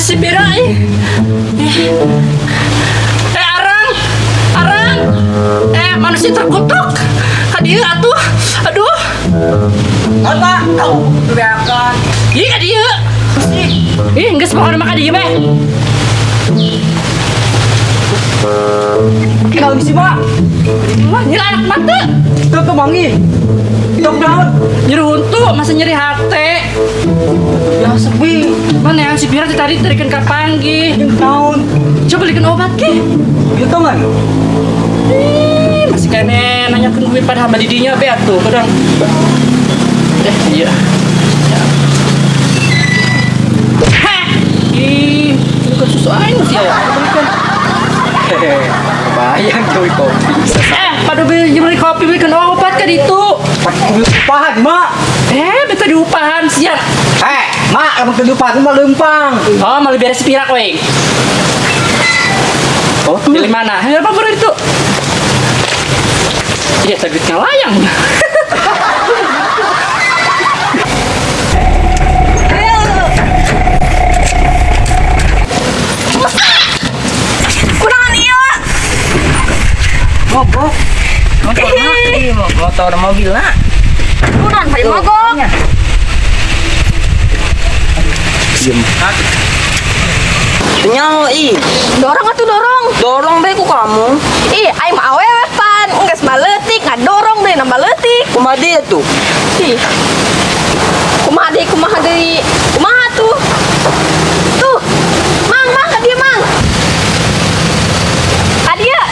si Bira Arang manusia terkutuk kadia atuh aduh apa kau teriakan iya kadia enggak semua makan dia meh kau isi pak nyeri anak mata itu kemangi hidup daun nyeri untuk masa nyeri hati ya sepi mana yang si Bira tadi tarikan kapanggi hidup daun coba belikan obat ke ya teman masih kene nanya ke gue pada hamba didinya be atuh kadang iya heh ih bukan susu aing masih ya belikan bayang cuy kopi pada beli kopi belikan obat ke itu upahan mak beta diupahan siap mak emang kehidupan mah lempang oh malah beres pirak weh oh pilih mana apa baru itu iya terbitnya layang mogok motor mobil nak Kunan pada mogok. diem nyawa Dorong atuh dorong be ku kamu aing mah awewe pan enggeus baletik ngadorong deui nambah leutik kumaha dia tuh kumaha deui kumaha tuh mang ka dieu mang adia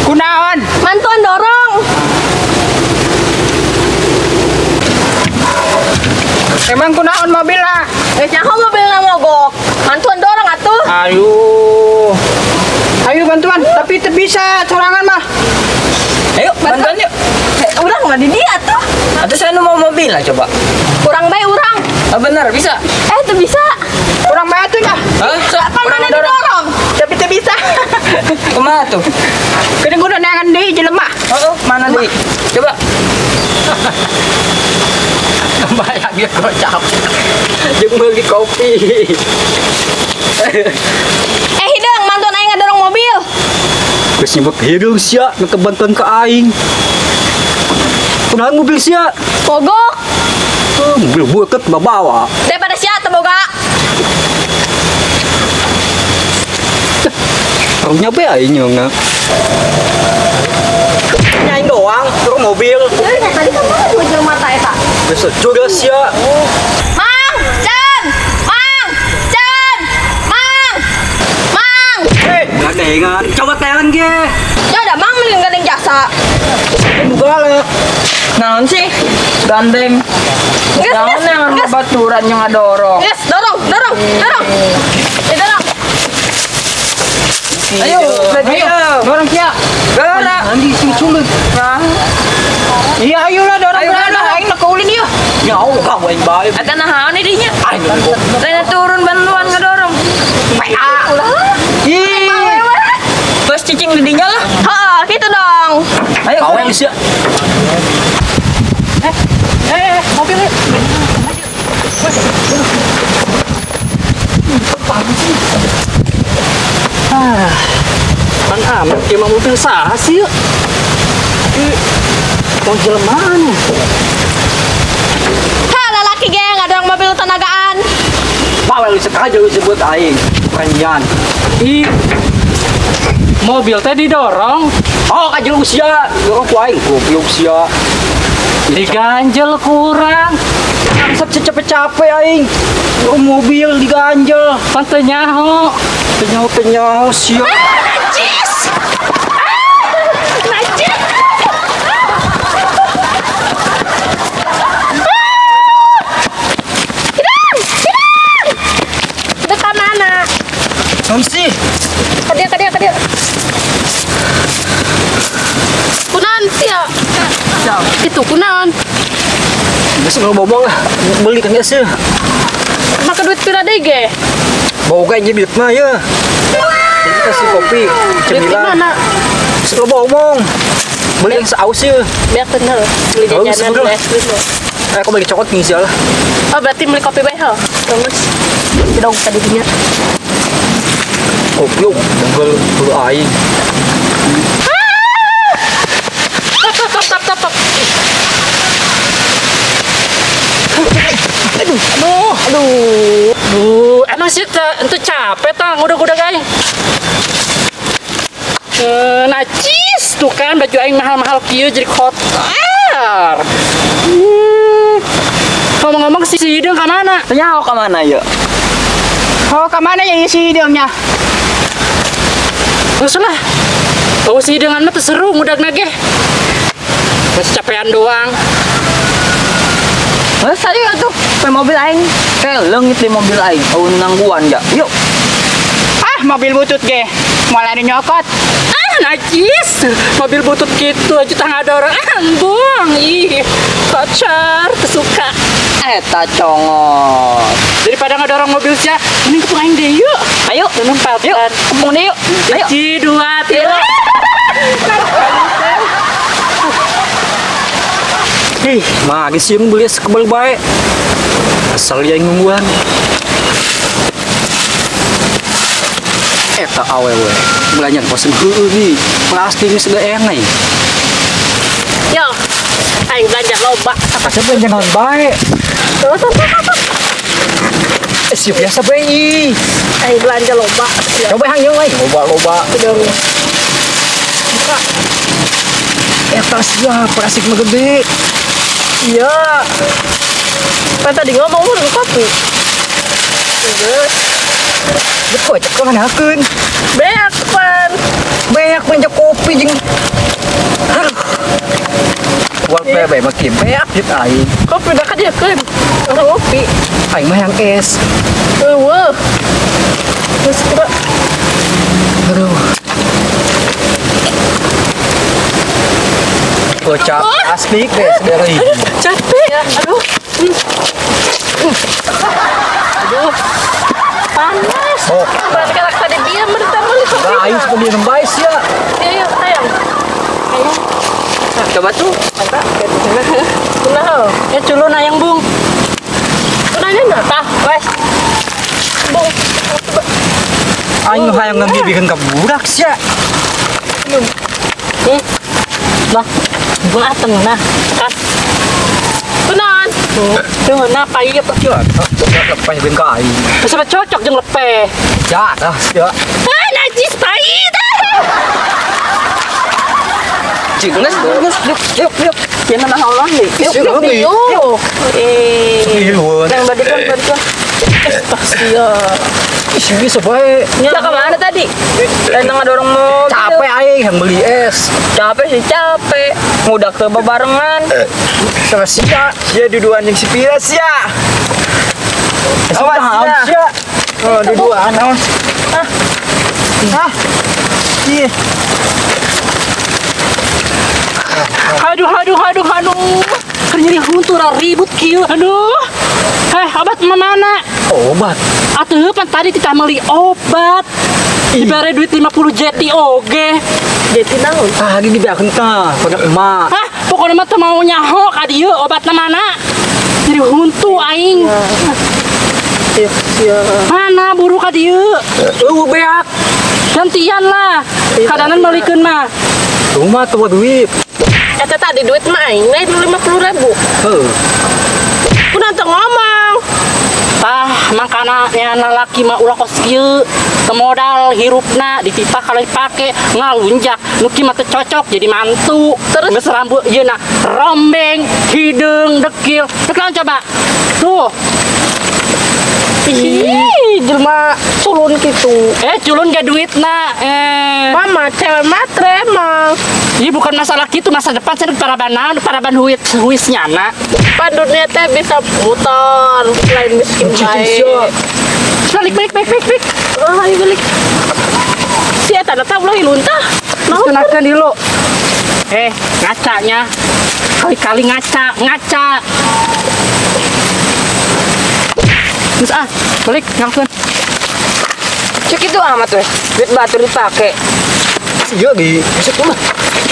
kunaon mantuan dorong emang kunaon mobil lah nyaho mobilna mogok mantuan dorong atuh ayo bantuan tapi bisa sorangan mah ayo bantuan yuk urang mah di dia tuh atau saya mau mobil lah coba urang bae urang bener bisa tuh bisa kurang banget tuh ya apa mana didorong tapi tuh bisa kumaha tuh kena guna nangan deh jelema mana deh coba banyak dia kocak jeung beli kopi hidung mantuan aing ngadorong mobil geus nyebut hidung sia ngekebantuan ke aing kunaon mobil sia mogok mobil bueket bawa daripada sia teboga taruhnya be aing nyongna nyain doang turun mobil tadi kan mau jual mata eta besok juga sia mang gadengan coba telan ge ya ada mang mending gandeng jasa buka le naon sih gandeng naon yang baturan yang ngadorong yes dorong ayo dorong sia gara nanti sing culut iya ayolah dorong berana aing nak kaulin ieu nyawa kamu yang baik eta naon nih dinya aing tanya turun bantuan ngadorong terus cicing didinya lah gitu dong ayo kau yang sia mobil kan amat emang mobil sah sih mau jelmaan lalaki ge ngadorong mobil tenagaan bawel sekali disebut aing kerenyan mobil teh didorong kajel usia dorong ku aing goblok sia diganjel kurang Bangsat capek-capek aing. Mobil diganjel. Pantai nyaho. Penyaho sia. Najis. Najis. Dekat mana? Samsi. Kadia. Kunaon sia? Itu kunaon? Besok ngomong lah, beli kan sih. Maka duit pira deui ge? Bawa kayaknya duit mah ya. Jadi kasih kopi, Duit cemilan. mana? Lo ngomong. Beli yang saus ya. Biar kenal. Beli jajanan beli es krim. Aku bagi coklat nih sial. Oh berarti beli kopi bae ha. Terus dong tadinya. Kopi bel aing. Tap. Aduh, emang sih itu capek tang, udah guys. Najis tuh kan baju aing mahal-mahal kieu jadi kotor. Ngomong-ngomong si Hidung ke mana? Tanya ke mana ya? Oh, kemana ya isi hidungnya? Masalah. Oh si Hidung mah seru mudak nage. Masih capean doang. Saya tuh pe mobil aing. Leungit di mobil aing. Oh nangguan ya. Yuk. Ah, mobil butut ge. Malah nyokot. Najis, mobil butut gitu aja tang ada orang buang, ih kocar, kesuka. Eta congot. Daripada nggak dorong mobil sih, ini ke pengain deh yuk. Ayo, Tempat yuk, kembung deh yuk. Ayo. 1, 2, 3. Ih, magis yung beli sekebal baik. Asal yang ngungguan. Eta awewe, belanja kosen heeh nih. Plastik sudah enak. Yo. Aing belanja loba. Siapa jangan baik. Siap biasa bayi. Aing belanja loba. Coba hang yang lain. Loba. Dong. Eta siap plastik mah gede. Iya. Kan tadi ngomong lu kopi. Geus. Betul, cek mana keun. Beak pan. Beak penjak kopi jeung. Wal bebe makin beak dit aing. Kopi dah kan dia kan. Kopi. Aing mah yang es. Wah. Terus kira Aduh. Kocak plastik deh sedari. capek ya. Aduh. Aduh. Panas. Oh. Balik tadi dia mentar balik. Aing seperti nembais ya. Iya, sayang. Sayang. Coba tuh, Mantap. Kenal. ya culun ayang bung. Kenanya enggak? Tah, wes. Bung. Aing mah hayang ngambibikeun ka budak sia. Lah, bung ateng nah, kan. Kenan. Tuh, nah payet tuh. Cia, lepas beun ka aing. Bisa cocok jeung lepe. Ya, dah sia. Ah, najis pahit. Cingles, yuk. Yang mana Allah nih? Yuk. Yuk. Yuk. Yang badikan. Astaga. Ih, bisa bae. Ya kemana tadi? Datang ada orang mau Capek aing yang beli es. capek sih capek. Mudah ke bebarengan. Sama sia, sia duduan yang si Pira sia. Awas sia. Oh, duduan awas. Iya. Aduh. Kerjanya huntur ribut kieu. Aduh. Obat mana? Obat. Atuh pan tadi kita beli obat. Dibere duit 50 jeti oge. Jadi naon? Tadi dibiarkeun tah, pada emak. Pokoknya mah teu mau nyaho ka dieu obatna mana? Jadi huntu aing. Iya. Mana buru ka dieu? Beak. Gantian lah. Kadanan balikeun mah. Rumah tuh duit. Eta tadi duit mah aing naik 50.000. Heuh. Kunaon teu ngomong. Makana nyana laki mah ulah kos kieu. Kemodal hirupna ditipa kalau dipake ngalunjak nu kieu mah teu cocok jadi mantu. Terus? Geus rambut ieu na rombeng, hidung, dekil. Tekan coba. Tuh. Ih, jelema culun gitu. Culun ge duitna. Mama cewek matre emang. Ini bukan masalah gitu, masa depan saya paraban huisnya nak. Pan dunia teh bisa putar, lain miskin baik. Balik. Oh, ayo balik. Si eta tahu lah iluntah. Terus kenakan dulu. Ngacanya. Kali-kali ngaca. Terus balik, ngangkeun. Cek itu amat weh. Duit batur dipake. Sia di bisa mah.